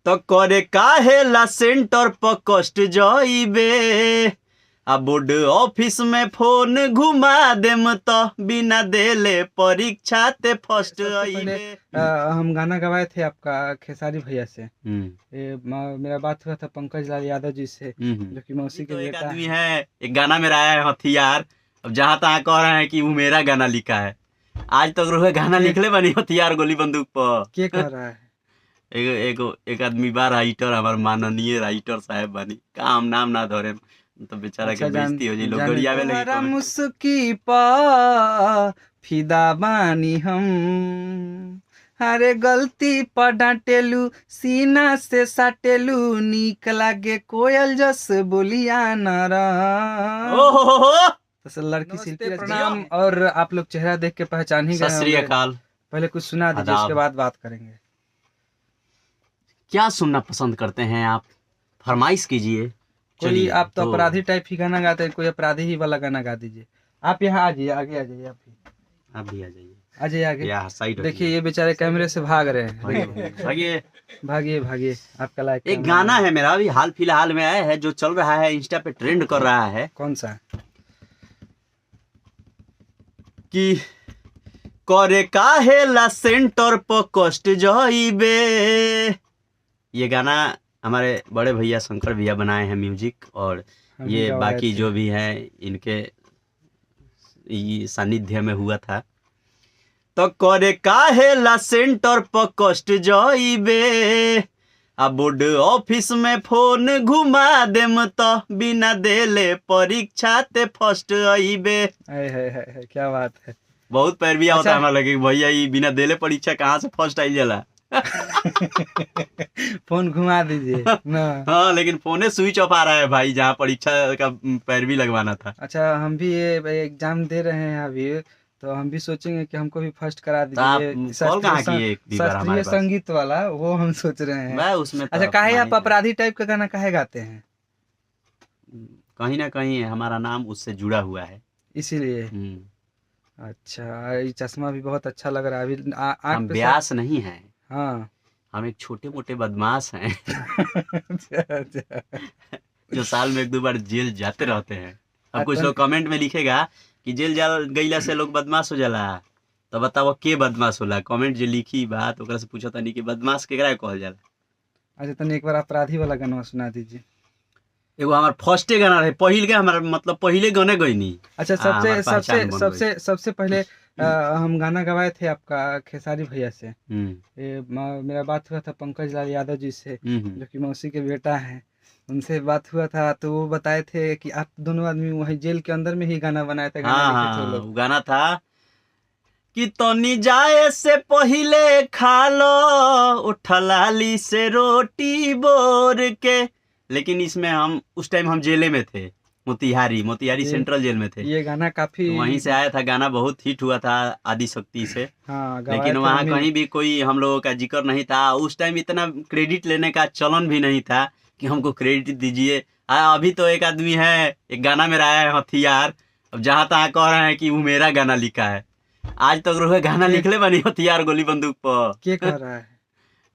तो करे काहेला सेंटर पर कष्ट जइबे आ बोर्ड ऑफिस में फोन घुमा देम तो बिना देले परीक्षा ते फर्स्ट पहले हम गाना गवाए थे आपका खेसारी भैया से। मेरा बात हुआ था पंकज लाल यादव जी से, जो कि मौसी के एक बेटा आदमी है, एक गाना में आया है हथियार। अब जहाँ तहाँ कह रहे हैं कि वो मेरा गाना लिखा है। आज तक रोहे गाना लिखले बनी हथियार गोली बंदूक पर। के कह रहा है? एक आदमी बा राइटर, हमार माननीय राइटर साहब बनी, काम नाम ना धरे तो बेचारा के बेइज्जती हो जी, लोग गरियावे लगी। तुम्हारा मुस्की पा फिदा बानी हम, हरे गलती पर डांटेलू सीना से साटेलू, नीक लागे कोयल जस बोलिया नारा। तो लड़की शिल्पी प्रणाम। और आप लोग चेहरा देख के पहचान ही गए। सत श्री अकाल। पहले कुछ सुना दीजिए, उसके बाद बात करेंगे। क्या सुनना पसंद करते हैं आप? फरमाइश कीजिए। कोई आप तो अपराधी टाइप ही गाना गाते हैं, कोई अपराधी ही वाला गाना गा दीजिए। आप यहाँ आ जाइए, आगे आ जाइए। आप भी आ जाइए, आ जाइए आगे। देखिए ये बेचारे कैमरे से भाग रहे हैं। भागिए भागिए भागिए। आपका लाइक एक गाना है मेरा अभी हाल फिलहाल में आया है, जो चल रहा है, इंस्टा पे ट्रेंड कर रहा है। कौन सा? कि करे काहेला सेंटर पर कष्ट जइबे। ये गाना हमारे बड़े भैया शंकर भैया बनाए हैं म्यूजिक, और ये बाकी जो भी हैं इनके सानिध्य में हुआ था। तो करे काहेला सेंटर पर कष्ट जइबे आ बोर्ड ऑफिस में फोन घुमा देम तो बिना देले परीक्षा ते फर्स्ट अइबे। क्या बात है। बहुत पैरवी होता है हमारा लगे भैया, ये बिना देले परीक्षा कहाँ से फर्स्ट आई जाला। फोन घुमा दीजिए ना। हाँ, लेकिन फोने स्विच ऑफ आ रहा है भाई, जहाँ परीक्षा का पैरवी लगवाना था। अच्छा, हम भी ये एग्जाम दे रहे हैं अभी, तो हम भी सोचेंगे कि हमको भी फर्स्ट करा दीजिए। शास्त्रीय संगीत वाला वो हम सोच रहे हैं उसमें। अच्छा, काहे आप अपराधी टाइप का गाना काहे गाते हैं? कहीं ना कहीं हमारा नाम उससे जुड़ा हुआ है, इसीलिए। अच्छा, ये चश्मा भी बहुत अच्छा लग रहा है। अभी हम ब्यास नहीं है, हाँ, हम एक छोटे मोटे बदमाश हैं। जो साल में 1-2 बार जेल जाते रहते हैं। अब कुछ लोग कमेंट में लिखेगा कि जेल गईला से लोग बदमाश हो जाला, तो बताओ के बदमाश होला? कमेंट जो लिखी बात ओकरा से पूछा तनी कि बदमाश केकरा कहल जाला। अच्छा, तनी एक बार अपराधी वाला गाना सुना दीजिए। एगो हमार फर्स्टे गाना रहे, पहिल के हमारा मतलब पहिले गाने गईनी। अच्छा, सबसे पहले हम गाना गवाए थे आपका खेसारी भैया से। मेरा बात हुआ था पंकज लाल यादव जी से, जो कि मौसी के बेटा हैं। उनसे बात हुआ था तो वो बताए थे कि आप दोनों आदमी वही जेल के अंदर में ही गाना बनाए थे। हाँ, वो गाना था कि तनी जाए से पहिले खा लो उठलाली से रोटी बोर के। लेकिन इसमें हम उस टाइम हम जेले में थे, मोतिहारी सेंट्रल जेल में थे। ये गाना काफी तो वहीं से आया था, गाना बहुत हिट हुआ था आदि शक्ति से। हाँ, लेकिन वहाँ कहीं भी कोई हम लोगों का जिक्र नहीं था। उस टाइम इतना क्रेडिट लेने का चलन भी नहीं था कि हमको क्रेडिट दीजिए। अभी तो एक आदमी है, एक गाना में आया है हथियार। अब जहाँ तहाँ कह रहे हैं कि वो मेरा गाना लिखा है। आज तक रोहे गाना लिखले बनी हथियार गोली बंदूक पर। के कह रहा है?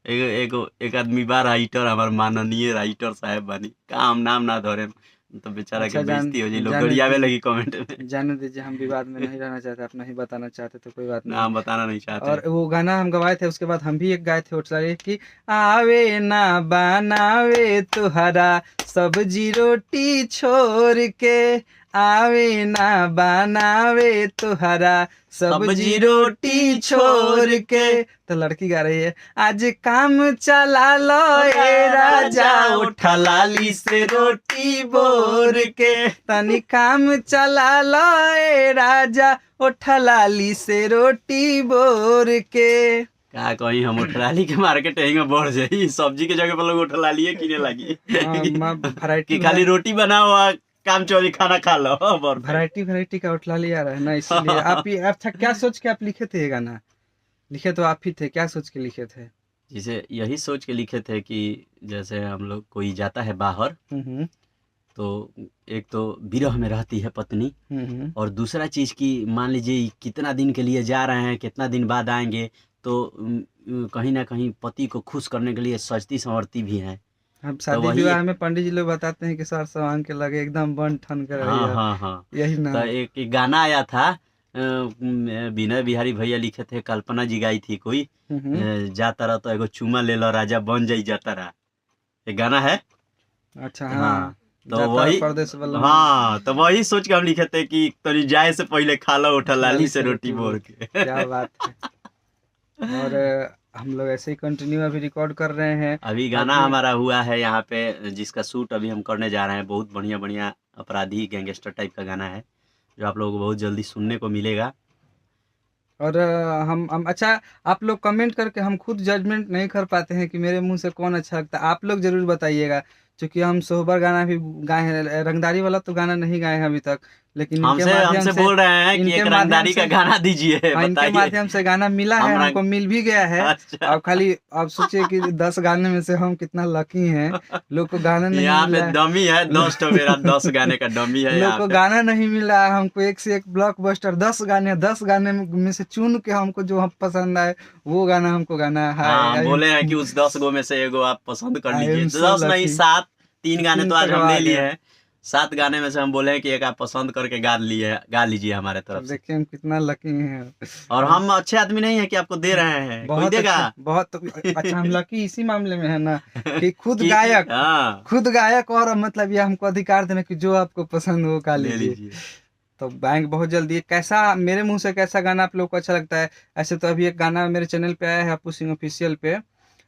एक आदमी बा राइटर, हमार माननीय राइटर साहब बनी, काम नाम ना धरे तो बेचारा के बेइज्जती हो जी, लोग गरियावे लगी कमेंट में। जाने दीजिए, हम विवाद में नहीं रहना चाहते। आप नहीं बताना चाहते तो कोई बात नहीं, हम बताना नहीं चाहते। और वो गाना हम गवाए थे, उसके बाद हम भी एक गाए थे उठलाली कि आवे ना बनावे तुहरा सब्जी रोटी छोड़ के, आवे ना बनावे तुहरा सब्जी रोटी छोड़ के। तो लड़की गा रही है, आज काम चला लो ए राजा उठलाली से रोटी बोर के, तनी काम चला लो ए राजा उठलाली से रोटी बोर के। का कहीं हम उठलाली के मार्केट में बढ़ जाई, सब्जी के जगह पर लोग उठलाली किने लगी कि खाली रोटी बनाओ काम चोरी खाना खा लो। वैरायटी का उठलाली आ रहा है ना, इसलिए आप अच्छा क्या सोच के आप लिखे थे ये गाना? लिखे तो आप ही थे, क्या सोच के लिखे थे? जिसे यही सोच के लिखे थे कि जैसे हम लोग कोई जाता है बाहर, तो एक तो विरह में रहती है पत्नी, और दूसरा चीज की मान लीजिए कितना दिन के लिए जा रहे हैं, कितना दिन बाद आएंगे, तो कहीं ना कहीं पति को खुश करने के लिए सजती संवरती भी हैं। हम तो शादी वही विवाह में पंडित जी लोग बताते हैं कि सर सामान के लगे एकदम बन ठन कर हाँ रहिए, हाँ हाँ। यही ना। तो एक गाना आया था, विनय बिहारी भैया लिखे थे, कल्पना जी गाई थी कोई, हम्म। जाता रहा तो एगो चुमा ले लो राजा बन जाई जाता रहा, एक गाना है। अच्छा हाँ हाँ, तो जाता वही, परदेश बल्लम। हाँ तो वही सोच के हम लिखे थे कि तनी जाए से पहले खा लो उठा लाली से रोटी बोर के। क्या बात है। और हम लोग ऐसे ही कंटिन्यू अभी रिकॉर्ड कर रहे हैं। अभी गाना अभी हमारा हुआ है यहाँ पे, जिसका शूट अभी हम करने जा रहे हैं। बहुत बढ़िया बढ़िया अपराधी गैंगस्टर टाइप का गाना है, जो आप लोगों को बहुत जल्दी सुनने को मिलेगा। और हम अच्छा, आप लोग कमेंट करके, हम खुद जजमेंट नहीं कर पाते हैं कि मेरे मुंह से कौन अच्छा लगता है, आप लोग जरूर बताइएगा। क्योंकि हम सोहबर गाना भी गाए हैं, रंगदारी वाला तो गाना नहीं गाए हैं अभी तक, लेकिन इनके हमसे माध्यम हमसे से, बोल रहे हैं कि इनके एक माध्यम रंगदारी का से, गाना दीजिए, हाँ, इनके बताइए। माध्यम से गाना मिला है, हम हमको मिल भी गया है। अच्छा। अब खाली आप सोचिए कि 10 गाने में से हम कितना लकी हैं, लोग को गाना नहीं यहाँ पे मिला है। डमी है 10 तो, मेरा 10 गाने का डमी है लोग यहाँ को पे। गाना नहीं मिला है, हमको एक से एक ब्लॉकबस्टर 10 गाने में से चुन के हमको जो हम पसंद आए वो गाना हमको गाना है। हाँ, हम आई बोले हैं कि उस 10 गो में से एगो आप पसंद कर आई लीजिए। एम सो 10 नहीं, लकी, 7, 3 गाने 3 तो आज तक हम आ ले लिए गया। हैं। 7 गाने में से हम बोले हैं कि एक आप पसंद करके गा लीजिए हमारे अब तरफ से। देखिए हम कितना लकी हैं। और हम हम अच्छे आदमी नहीं है कि आपको दे रहे हैं, कोई बहुत देगा? अच्छे, बहुत अच्छा, हम लकी इसी मामले में है ना कि खुद कि गायक, हाँ, खुद गायक, और मतलब ये हमको अधिकार देना कि जो आपको पसंद हो गा ले लीजिए। लीजिए। तो बैंक बहुत जल्दी है। कैसा मेरे मुंह से कैसा गाना आप लोग को अच्छा लगता है? ऐसे तो अभी एक गाना मेरे चैनल पे आया है अपू सिंह ऑफिशियल पे,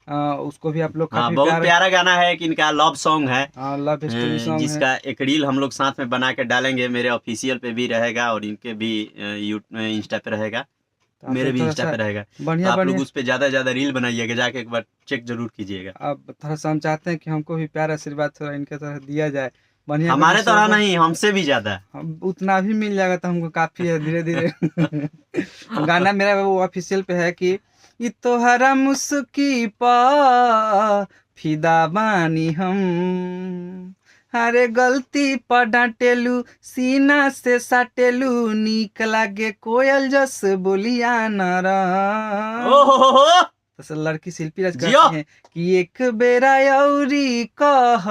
उसको भी आप लोग हाँ, काफी बहुत प्यार, प्यारा गाना है कि इनका लव सॉन्ग है, लव स्टोरी सॉन्ग है। जिसका एक रील हम लोग साथ में बना के डालेंगे। मेरे ऑफिशियल पे भी रहेगा और इनके भी इंस्टा पे रहेगा, तो आप मेरे लोग भी थोड़ा इंस्टा सा पे रहेगा। तो बढ़िया आप लोग बढ़िया, उस पे ज्यादा ज्यादा रील बनाइएगा, जाके एक बार चेक जरूर कीजिएगा। अब थोड़ा सा हम चाहते हैं कि हमको भी प्यार आशीर्वाद थोड़ा इनके तरह दिया जाए, बढ़िया बढ़िया हमारे तरह सोबर। नहीं, हमसे भी ज्यादा। हम उतना भी मिल जाएगा तो हमको काफी है, धीरे धीरे। गाना मेरा वो ऑफिशियल पे है कि ई तोहरा मुस्की पा फिदा बानी हम, अरे गलती पर डांटेलू सीना से साटेलू, नीक लागे कोयल जस बोलिया नरम। ओहो, तो लड़की शिल्पी राज जियो। कहती हैं कि एक बेरा अउरी कह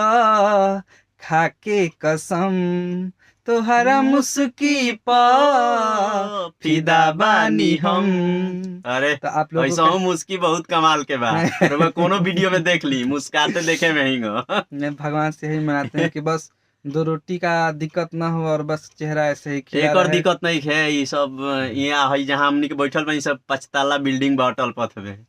खाके कसम, तोहरा मुस्की पा फिदा बानी हम। अरे तो आप लोगों ऐसा का हूँ, मुस्की बहुत कमाल के बा। और मैं कोनो वीडियो में देख ली, मुस्काते देखे में ही गो। मैं भगवान से यही मनाते हैं कि बस 2 रोटी का दिक्कत ना हो और बस चेहरा ऐसे ही खिला एक और रहे। दिक्कत नहीं है, ये सब यहाँ है जहाँ हमनी के बैठल बा, सब 5 ताला बिल्डिंग बा अटल पथ में।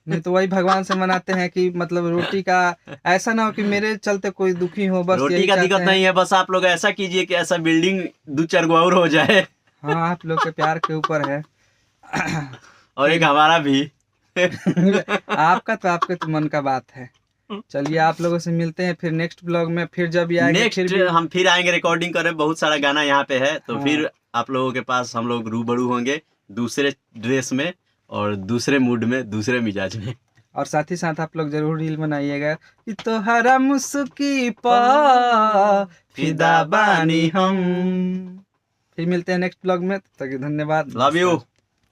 नहीं तो वही भगवान से मनाते हैं कि मतलब रोटी का ऐसा ना हो कि मेरे चलते कोई दुखी हो, बस रोटी यही का चाहते दिक्कत हैं। नहीं है, बस आप लोग ऐसा कीजिए कि ऐसा बिल्डिंग 2-4 गो और हो जाए। हाँ, आप लोग के प्यार के ऊपर है। और एक हमारा भी। आपके तो मन का बात है। चलिए, आप लोगों से मिलते हैं फिर नेक्स्ट ब्लॉग में, फिर जब ये आएंगे फिर नेक्स्ट भी। हम फिर आएंगे रिकॉर्डिंग करें, बहुत सारा गाना यहाँ पे है, तो हाँ। फिर आप लोगों के पास हम लोग रूबरू होंगे, दूसरे ड्रेस में और दूसरे मूड में, दूसरे मिजाज में। और साथ ही साथ आप लोग जरूर रील बनाइएगा कि तोहरा मुस्की पा फिदा बानी हम। फिर मिलते हैं नेक्स्ट ब्लॉग में, तब तक के धन्यवाद। Love you.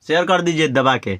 शेयर कर दीजिए दबा के।